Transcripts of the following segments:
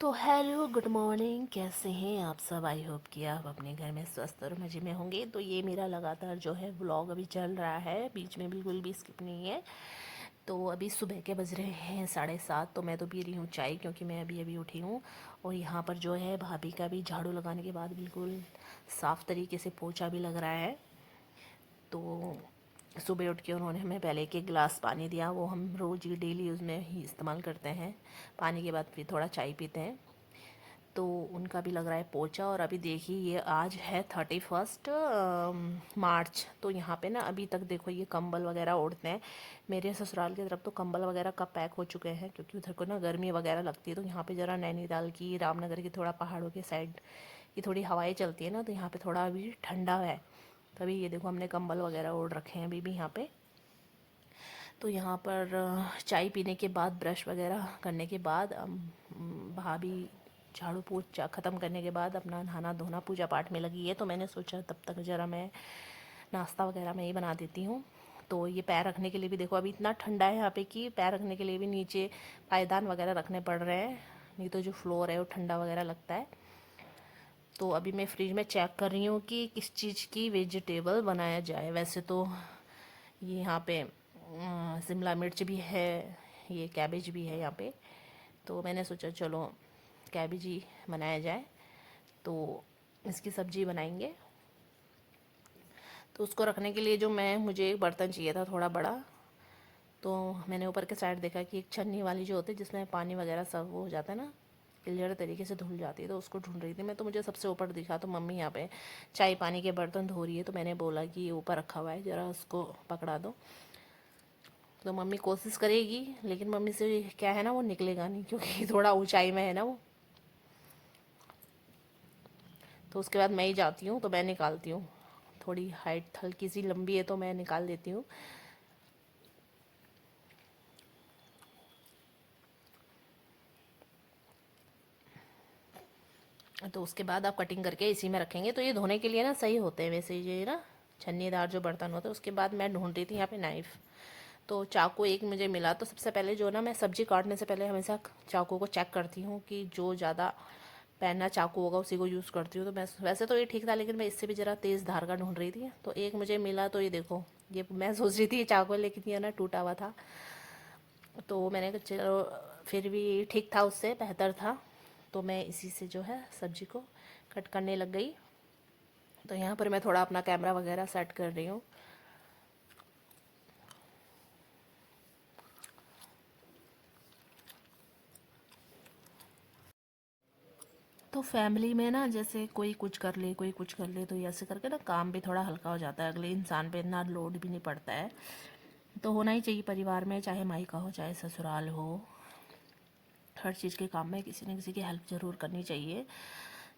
तो hello good morning, कैसे हैं आप सब। आई होप कि आप अपने घर में स्वस्थ और मज़े में होंगे। तो ये मेरा लगातार जो है व्लॉग अभी चल रहा है, बीच में बिल्कुल भी स्किप नहीं है। तो अभी सुबह के बज रहे हैं 7:30। तो मैं तो पी रही हूँ चाय, क्योंकि मैं अभी अभी उठी हूँ। और यहाँ पर जो है भाभी का भी झाड़ू लगाने के बाद बिल्कुल साफ़ तरीके से पोछा भी लग रहा है। तो सुबह उठ के उन्होंने हमें पहले एक गिलास पानी दिया, वो हम रोज़ ही डेली उसमें ही इस्तेमाल करते हैं। पानी के बाद फिर थोड़ा चाय पीते हैं। तो उनका भी लग रहा है पोछा। और अभी देखिए ये आज है 31 मार्च। तो यहाँ पे ना अभी तक देखो ये कंबल वगैरह ओढ़ते हैं। मेरे ससुराल की तरफ तो कंबल वगैरह कब पैक हो चुके हैं, क्योंकि उधर को ना गर्मी वगैरह लगती है। तो यहाँ पे ज़रा नैनीताल की, रामनगर की, थोड़ा पहाड़ों के साइड की थोड़ी हवाएं चलती है ना, तो यहाँ पे थोड़ा अभी ठंडा है। तभी ये देखो हमने कंबल वगैरह ओढ़ रखे हैं अभी भी यहाँ पे। तो यहाँ पर चाय पीने के बाद, ब्रश वगैरह करने के बाद, भाभी झाड़ू पोछा ख़त्म करने के बाद अपना नहाना धोना पूजा पाठ में लगी है। तो मैंने सोचा तब तक ज़रा मैं नाश्ता वगैरह मैं ही बना देती हूँ। तो ये पैर रखने के लिए भी देखो अभी इतना ठंडा है यहाँ पे कि पैर रखने के लिए भी नीचे पायदान वगैरह रखने पड़ रहे हैं, नहीं तो जो फ्लोर है वो ठंडा वगैरह लगता है। तो अभी मैं फ्रिज में चेक कर रही हूँ कि किस चीज़ की वेजिटेबल बनाया जाए। वैसे तो ये यहाँ पे शिमला मिर्च भी है, ये कैबेज भी है यहाँ पे। तो मैंने सोचा चलो कैबेज ही बनाया जाए, तो इसकी सब्ज़ी बनाएंगे। तो उसको रखने के लिए जो मुझे एक बर्तन चाहिए था थोड़ा बड़ा। तो मैंने ऊपर के साइड देखा कि एक छन्नी वाली जो होती है, जिसमें पानी वगैरह सब वो हो जाता है ना, क्लियर तरीके से धुल जाती है, तो उसको ढूंढ रही थी मैं। तो मुझे सबसे ऊपर दिखा। तो मम्मी यहाँ पे चाय पानी के बर्तन धो रही है। तो मैंने बोला कि ये ऊपर रखा हुआ है, ज़रा उसको पकड़ा दो। तो मम्मी कोशिश करेगी, लेकिन मम्मी से क्या है ना, वो निकलेगा नहीं, क्योंकि थोड़ा ऊंचाई में है ना वो। तो उसके बाद मैं ही जाती हूँ, तो मैं निकालती हूँ। थोड़ी हाइट हल्की सी लंबी है, तो मैं निकाल देती हूँ। तो उसके बाद आप कटिंग करके इसी में रखेंगे। तो ये धोने के लिए ना सही होते हैं वैसे ये ना, छन्नीदार जो बर्तन होते हैं। उसके बाद मैं ढूंढ रही थी यहाँ पे नाइफ़। तो चाकू एक मुझे मिला। तो सबसे पहले जो ना, मैं सब्ज़ी काटने से पहले हमेशा चाकू को चेक करती हूँ कि जो ज़्यादा पहना चाकू होगा उसी को यूज़ करती हूँ। तो मैं वैसे तो ये ठीक था, लेकिन मैं इससे भी ज़रा तेज़ धार का ढूंढ रही थी। तो एक मुझे मिला। तो ये देखो, ये मैं सोच रही थी ये चाकू है, लेकिन ये ना टूटा हुआ था। तो मैंने कहा चलो, फिर भी ठीक था, उससे बेहतर था। तो मैं इसी से जो है सब्ज़ी को कट करने लग गई। तो यहाँ पर मैं थोड़ा अपना कैमरा वगैरह सेट कर रही हूँ। तो फैमिली में ना, जैसे कोई कुछ कर ले कोई कुछ कर ले, तो ये ऐसे करके ना काम भी थोड़ा हल्का हो जाता है, अगले इंसान पे इतना लोड भी नहीं पड़ता है। तो होना ही चाहिए परिवार में, चाहे मायका हो चाहे ससुराल हो। हर चीज़ के काम में किसी न किसी की हेल्प ज़रूर करनी चाहिए।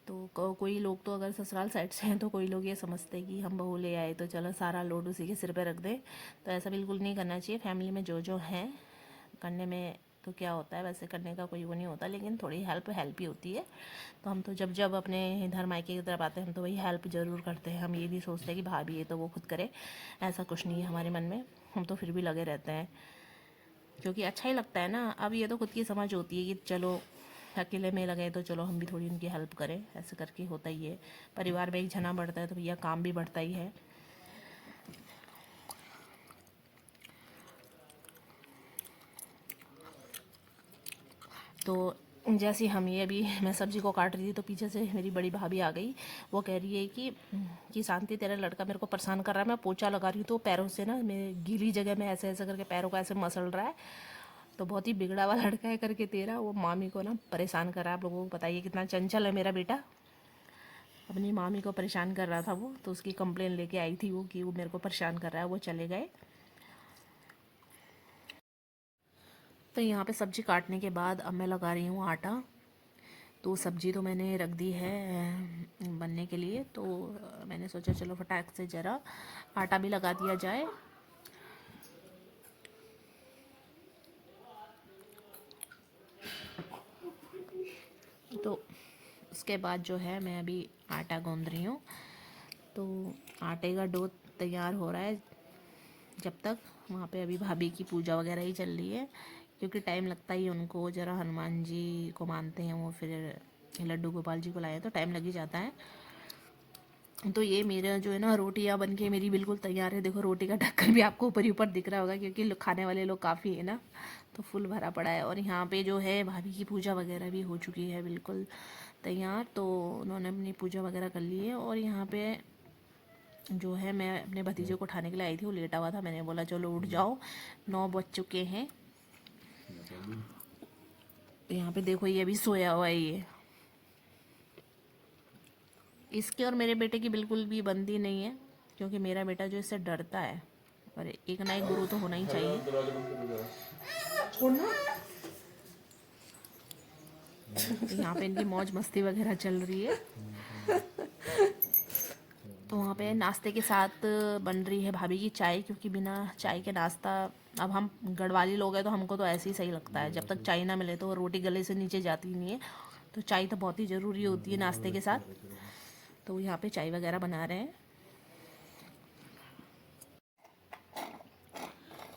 तो कोई लोग तो अगर ससुराल साइड से हैं, तो कोई लोग ये समझते हैं कि हम बहू ले आए तो चलो सारा लोड उसी के सिर पे रख दें। तो ऐसा बिल्कुल नहीं करना चाहिए। फैमिली में जो जो हैं करने में, तो क्या होता है, वैसे करने का कोई वो नहीं होता, लेकिन थोड़ी हेल्प हेल्प ही होती है। तो हम तो जब जब अपने इधर मायके की तरफ आते हैं, हम तो वही हेल्प ज़रूर करते हैं। हम ये नहीं सोचते कि भाभी है तो वो खुद करे, ऐसा कुछ नहीं है हमारे मन में। हम तो फिर भी लगे रहते हैं, क्योंकि अच्छा ही लगता है ना। अब ये तो खुद की समझ होती है कि चलो अकेले में लगे तो चलो हम भी थोड़ी उनकी हेल्प करें, ऐसे करके होता ही है। परिवार में एक जना बढ़ता है तो भैया काम भी बढ़ता ही है। तो जैसे हम ये अभी मैं सब्ज़ी को काट रही थी, तो पीछे से मेरी बड़ी भाभी आ गई। वो कह रही है कि शांति, तेरा लड़का मेरे को परेशान कर रहा है। मैं पोछा लगा रही हूँ तो पैरों से ना, मेरे गीली जगह में ऐसे ऐसे करके पैरों को ऐसे मसल रहा है। तो बहुत ही बिगड़ा हुआ लड़का है करके तेरा, वो मामी को ना परेशान कर रहा है। आप लोगों को बताइए कितना चंचल है मेरा बेटा। अपनी मामी को परेशान कर रहा था वो, तो उसकी कंप्लेन लेके आई थी वो कि वो मेरे को परेशान कर रहा है। वो चले गए। तो यहाँ पे सब्ज़ी काटने के बाद अब मैं लगा रही हूँ आटा। तो सब्ज़ी तो मैंने रख दी है बनने के लिए। तो मैंने सोचा चलो फटाक से ज़रा आटा भी लगा दिया जाए। तो उसके बाद जो है मैं अभी आटा गूंद रही हूँ। तो आटे का डो तैयार हो रहा है। जब तक वहाँ पे अभी भाभी की पूजा वगैरह ही चल रही है, क्योंकि टाइम लगता ही है उनको, ज़रा हनुमान जी को मानते हैं वो, फिर लड्डू गोपाल जी को लाए तो टाइम लग ही जाता है। तो ये मेरा जो है ना रोटियां बन के मेरी बिल्कुल तैयार है। देखो रोटी का ढक्कन भी आपको ऊपर ही ऊपर दिख रहा होगा, क्योंकि खाने वाले लोग काफ़ी है ना, तो फुल भरा पड़ा है। और यहाँ पे जो है भाभी की पूजा वगैरह भी हो चुकी है बिल्कुल तैयार, तो उन्होंने अपनी पूजा वगैरह कर ली है। और यहाँ पे जो है मैं अपने भतीजे को उठाने के लिए आई थी, वो लेटा हुआ था, मैंने बोला चलो उठ जाओ, 9 बज चुके हैं। यहाँ पे देखो ये अभी सोया हुआ है ये। इसके और मेरे बेटे की बिल्कुल भी बनती नहीं है, क्योंकि मेरा बेटा जो इससे डरता है, और एक ना एक गुरु तो होना ही चाहिए। यहाँ पे इनकी मौज मस्ती वगैरह चल रही है। तो वहाँ पे नाश्ते के साथ बन रही है भाभी की चाय, क्योंकि बिना चाय के नाश्ता, अब हम गढ़वाली लोग हैं तो हमको तो ऐसे ही सही लगता है, जब तक चाय ना मिले तो रोटी गले से नीचे जाती नहीं है। तो चाय तो बहुत ही ज़रूरी होती है नाश्ते के साथ। तो यहाँ पे चाय वगैरह बना रहे हैं।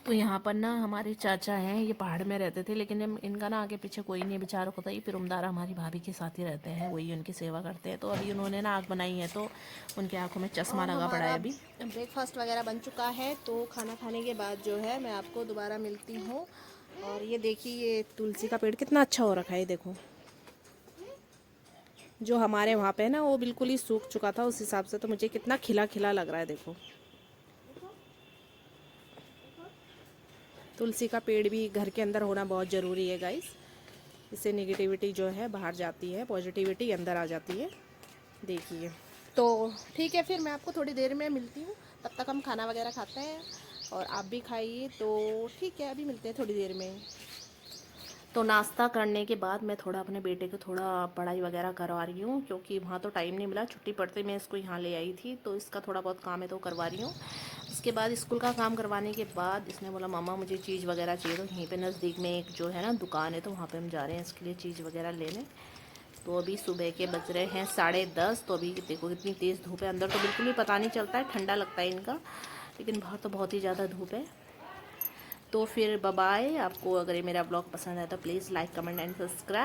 तो यहाँ पर ना हमारे चाचा हैं, ये पहाड़ में रहते थे, लेकिन इनका ना आगे पीछे कोई नहीं, बेचारों को तो ये फिरमदार हमारी भाभी के साथ ही रहते हैं, वही उनकी सेवा करते हैं। तो अभी उन्होंने ना आग बनाई है, तो उनकी आंखों में चश्मा लगा पड़ा है। अभी ब्रेकफास्ट वगैरह बन चुका है, तो खाना खाने के बाद जो है मैं आपको दोबारा मिलती हूँ। और ये देखिए ये तुलसी का पेड़ कितना अच्छा हो रखा है, देखो। जो हमारे वहाँ पे है ना वो बिल्कुल ही सूख चुका था, उस हिसाब से तो मुझे कितना खिला खिला लग रहा है, देखो। तुलसी का पेड़ भी घर के अंदर होना बहुत ज़रूरी है गाइस। इससे नेगेटिविटी जो है बाहर जाती है, पॉजिटिविटी अंदर आ जाती है। देखिए, तो ठीक है, फिर मैं आपको थोड़ी देर में मिलती हूँ। तब तक हम खाना वगैरह खाते हैं और आप भी खाइए। तो ठीक है, अभी मिलते हैं थोड़ी देर में। तो नाश्ता करने के बाद मैं थोड़ा अपने बेटे को थोड़ा पढ़ाई वगैरह करवा रही हूँ, क्योंकि वहाँ तो टाइम नहीं मिला, छुट्टी पड़ते मैं इसको यहाँ ले आई थी, तो इसका थोड़ा बहुत काम है तो करवा रही हूँ। उसके बाद स्कूल का काम करवाने के बाद इसने बोला मम्मा मुझे चीज़ वगैरह चाहिए, तो यहीं पे नज़दीक में एक जो है ना दुकान है, तो वहाँ पे हम जा रहे हैं इसके लिए चीज़ वगैरह लेने। तो अभी सुबह के बज रहे हैं 10:30। तो अभी देखो कितनी तेज़ धूप है, अंदर तो बिल्कुल भी पता नहीं चलता है, ठंडा लगता है इनका, लेकिन बाहर तो बहुत ही ज़्यादा धूप है। तो फिर बाय बाय। आपको अगर ये मेरा ब्लॉग पसंद है तो please like comment and subscribe.